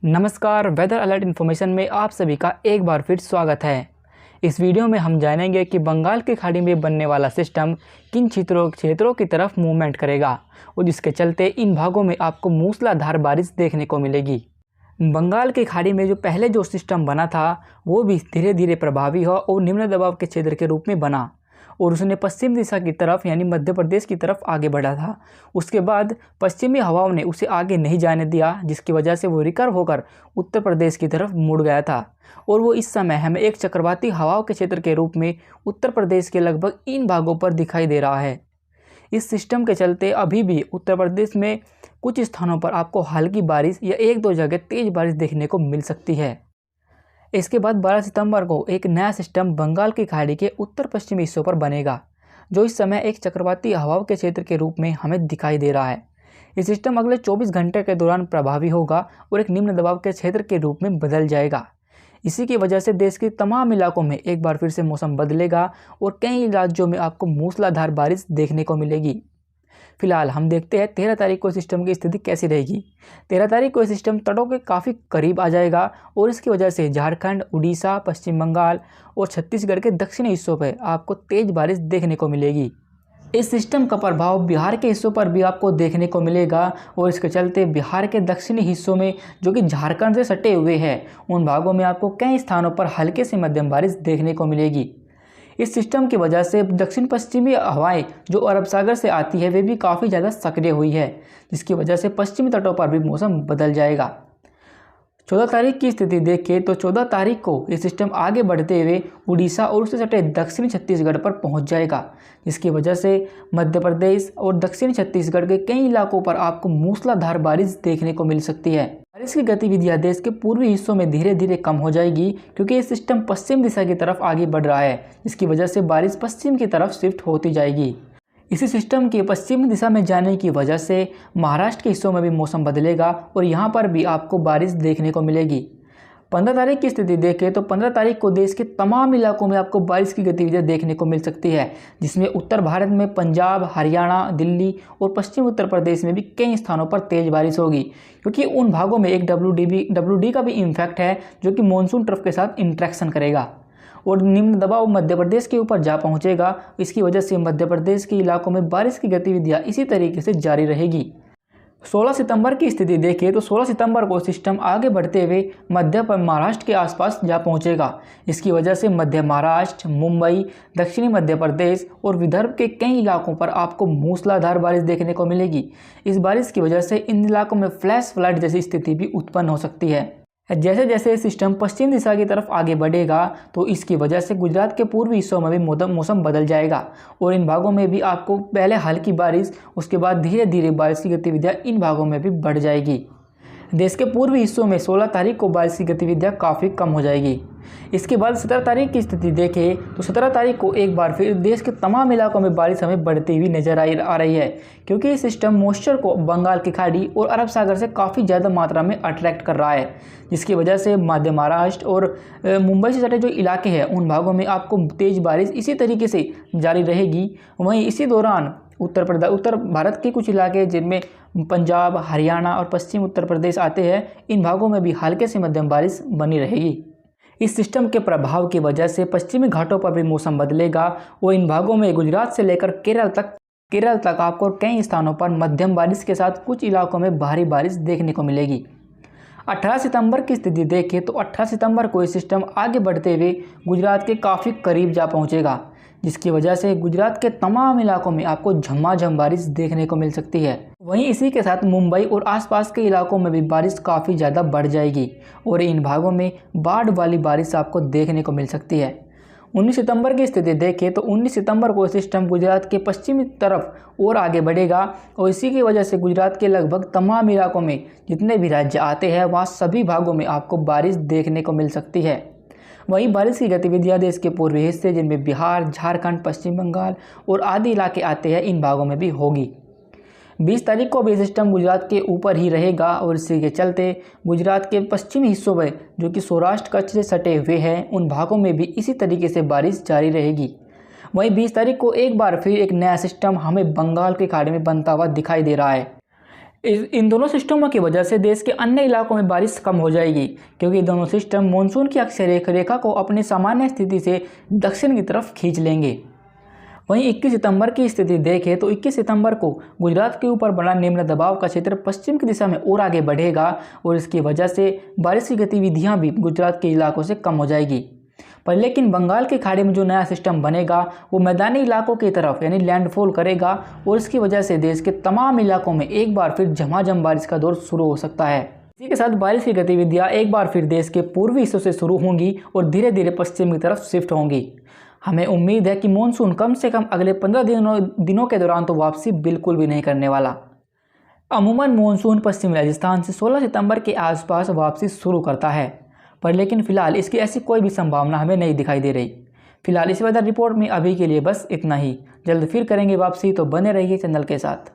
नमस्कार, weather alert information में आप सभी का एक बार फिर स्वागत है। इस वीडियो में हम जानेंगे कि बंगाल की खाड़ी में बनने वाला सिस्टम किन क्षेत्रों की तरफ मूवमेंट करेगा और जिसके चलते इन भागों में आपको मूसलाधार बारिश देखने को मिलेगी। बंगाल की खाड़ी में पहले जो सिस्टम बना था वो भी धीरे धीरे प्रभावी हो और निम्न दबाव के क्षेत्र के रूप में बना और उसने पश्चिम दिशा की तरफ यानी मध्य प्रदेश की तरफ आगे बढ़ा था। उसके बाद पश्चिमी हवाओं ने उसे आगे नहीं जाने दिया, जिसकी वजह से वो रिकर्व होकर उत्तर प्रदेश की तरफ मुड़ गया था और वो इस समय हमें एक चक्रवाती हवाओं के क्षेत्र के रूप में उत्तर प्रदेश के लगभग इन भागों पर दिखाई दे रहा है। इस सिस्टम के चलते अभी भी उत्तर प्रदेश में कुछ स्थानों पर आपको हल्की बारिश या एक दो जगह तेज बारिश देखने को मिल सकती है। इसके बाद 12 सितंबर को एक नया सिस्टम बंगाल की खाड़ी के उत्तर पश्चिमी हिस्सों पर बनेगा, जो इस समय एक चक्रवाती हवाओं के क्षेत्र के रूप में हमें दिखाई दे रहा है। ये सिस्टम अगले 24 घंटे के दौरान प्रभावी होगा और एक निम्न दबाव के क्षेत्र के रूप में बदल जाएगा। इसी की वजह से देश के तमाम इलाकों में एक बार फिर से मौसम बदलेगा और कई राज्यों में आपको मूसलाधार बारिश देखने को मिलेगी। फिलहाल हम देखते हैं 13 तारीख को सिस्टम की स्थिति कैसी रहेगी। 13 तारीख को सिस्टम तटों के काफ़ी करीब आ जाएगा और इसकी वजह से झारखंड, उड़ीसा, पश्चिम बंगाल और छत्तीसगढ़ के दक्षिणी हिस्सों पर आपको तेज बारिश देखने को मिलेगी। इस सिस्टम का प्रभाव बिहार के हिस्सों पर भी आपको देखने को मिलेगा और इसके चलते बिहार के दक्षिणी हिस्सों में जो कि झारखंड से सटे हुए हैं उन भागों में आपको कई स्थानों पर हल्के से मध्यम बारिश देखने को मिलेगी। इस सिस्टम की वजह से दक्षिण पश्चिमी हवाएं जो अरब सागर से आती है वे भी काफ़ी ज़्यादा सक्रिय हुई है, जिसकी वजह से पश्चिमी तटों पर भी मौसम बदल जाएगा। 14 तारीख की स्थिति देखें तो 14 तारीख को ये सिस्टम आगे बढ़ते हुए उड़ीसा और उससे सटे दक्षिणी छत्तीसगढ़ पर पहुंच जाएगा, जिसकी वजह से मध्य प्रदेश और दक्षिणी छत्तीसगढ़ के कई इलाकों पर आपको मूसलाधार बारिश देखने को मिल सकती है। बारिश की गतिविधियां देश के पूर्वी हिस्सों में धीरे धीरे कम हो जाएगी, क्योंकि ये सिस्टम पश्चिम दिशा की तरफ आगे बढ़ रहा है, जिसकी वजह से बारिश पश्चिम की तरफ शिफ्ट होती जाएगी। इसी सिस्टम के पश्चिम दिशा में जाने की वजह से महाराष्ट्र के हिस्सों में भी मौसम बदलेगा और यहाँ पर भी आपको बारिश देखने को मिलेगी। 15 तारीख की स्थिति देखें तो 15 तारीख को देश के तमाम इलाकों में आपको बारिश की गतिविधियां देखने को मिल सकती है, जिसमें उत्तर भारत में पंजाब, हरियाणा, दिल्ली और पश्चिम उत्तर प्रदेश में भी कई स्थानों पर तेज बारिश होगी, क्योंकि उन भागों में एक WD का भी इम्पैक्ट है जो कि मानसून ट्रफ के साथ इंट्रैक्शन करेगा और निम्न दबाव मध्य प्रदेश के ऊपर जा पहुंचेगा। इसकी वजह से मध्य प्रदेश के इलाकों में बारिश की गतिविधियां इसी तरीके से जारी रहेगी। 16 सितंबर की स्थिति देखें तो 16 सितंबर को सिस्टम आगे बढ़ते हुए मध्य महाराष्ट्र के आसपास जा पहुंचेगा। इसकी वजह से मध्य महाराष्ट्र, मुंबई, दक्षिणी मध्य प्रदेश और विदर्भ के कई इलाकों पर आपको मूसलाधार बारिश देखने को मिलेगी। इस बारिश की वजह से इन इलाकों में फ्लैश फ्लड जैसी स्थिति भी उत्पन्न हो सकती है। जैसे जैसे सिस्टम पश्चिम दिशा की तरफ आगे बढ़ेगा तो इसकी वजह से गुजरात के पूर्वी हिस्सों में भी मौसम बदल जाएगा और इन भागों में भी आपको पहले हल्की बारिश, उसके बाद धीरे धीरे बारिश की गतिविधियां इन भागों में भी बढ़ जाएगी। देश के पूर्वी हिस्सों में 16 तारीख को बारिश की गतिविधियां काफ़ी कम हो जाएगी। इसके बाद 17 तारीख की स्थिति देखें तो 17 तारीख को एक बार फिर देश के तमाम इलाकों में बारिश हमें बढ़ती हुई नजर आ रही है, क्योंकि ये सिस्टम मॉइस्चर को बंगाल की खाड़ी और अरब सागर से काफ़ी ज़्यादा मात्रा में अट्रैक्ट कर रहा है, जिसकी वजह से मध्य महाराष्ट्र और मुंबई से सटे जो इलाके हैं उन भागों में आपको तेज़ बारिश इसी तरीके से जारी रहेगी। वहीं इसी दौरान उत्तर भारत के कुछ इलाके जिनमें पंजाब, हरियाणा और पश्चिम उत्तर प्रदेश आते हैं, इन भागों में भी हल्के से मध्यम बारिश बनी रहेगी। इस सिस्टम के प्रभाव की वजह से पश्चिमी घाटों पर भी मौसम बदलेगा और इन भागों में गुजरात से लेकर केरल तक आपको कई स्थानों पर मध्यम बारिश के साथ कुछ इलाकों में भारी बारिश देखने को मिलेगी। 18 सितंबर की स्थिति देखें तो 18 सितंबर को ये सिस्टम आगे बढ़ते हुए गुजरात के काफ़ी करीब जा पहुंचेगा, जिसकी वजह से गुजरात के तमाम इलाकों में आपको झमाझम बारिश देखने को मिल सकती है। वहीं इसी के साथ मुंबई और आसपास के इलाकों में भी बारिश काफ़ी ज़्यादा बढ़ जाएगी और इन भागों में बाढ़ वाली बारिश आपको देखने को मिल सकती है। 19 सितंबर की स्थिति देखें तो 19 सितंबर को सिस्टम गुजरात के पश्चिमी तरफ और आगे बढ़ेगा और इसी की वजह से गुजरात के लगभग तमाम इलाकों में जितने भी राज्य आते हैं वहाँ सभी भागों में आपको बारिश देखने को मिल सकती है। वहीं बारिश की गतिविधियां देश के पूर्वी हिस्से जिनमें बिहार, झारखंड, पश्चिम बंगाल और आदि इलाके आते हैं इन भागों में भी होगी। 20 तारीख को भी सिस्टम गुजरात के ऊपर ही रहेगा और इसी के चलते गुजरात के पश्चिमी हिस्सों में जो कि सौराष्ट्र कच्छ से सटे हुए हैं उन भागों में भी इसी तरीके से बारिश जारी रहेगी। वहीं 20 तारीख को एक बार फिर एक नया सिस्टम हमें बंगाल की खाड़ी में बनता हुआ दिखाई दे रहा है। इन दोनों सिस्टमों की वजह से देश के अन्य इलाकों में बारिश कम हो जाएगी, क्योंकि दोनों सिस्टम मानसून की अक्षय रेखा को अपनी सामान्य स्थिति से दक्षिण की तरफ खींच लेंगे। वहीं 21 सितंबर की स्थिति देखें तो 21 सितंबर को गुजरात के ऊपर बना निम्न दबाव का क्षेत्र पश्चिम की दिशा में और आगे बढ़ेगा और इसकी वजह से बारिश की गतिविधियां भी गुजरात के इलाकों से कम हो जाएगी। पर लेकिन बंगाल की खाड़ी में जो नया सिस्टम बनेगा वो मैदानी इलाकों की तरफ यानी लैंडफॉल करेगा और इसकी वजह से देश के तमाम इलाकों में एक बार फिर झमाझम बारिश का दौर शुरू हो सकता है। इसी के साथ बारिश की गतिविधियां एक बार फिर देश के पूर्वी हिस्सों से शुरू होंगी और धीरे धीरे पश्चिम की तरफ शिफ्ट होंगी। हमें उम्मीद है कि मानसून कम से कम अगले 15 दिनों के दौरान तो वापसी बिल्कुल भी नहीं करने वाला। अमूमन मानसून पश्चिमी राजस्थान से 16 सितंबर के आसपास वापसी शुरू करता है, पर लेकिन फिलहाल इसकी ऐसी कोई भी संभावना हमें नहीं दिखाई दे रही। फिलहाल इस वेदर रिपोर्ट में अभी के लिए बस इतना ही। जल्द फिर करेंगे वापसी, तो बने रहिए चैनल के साथ।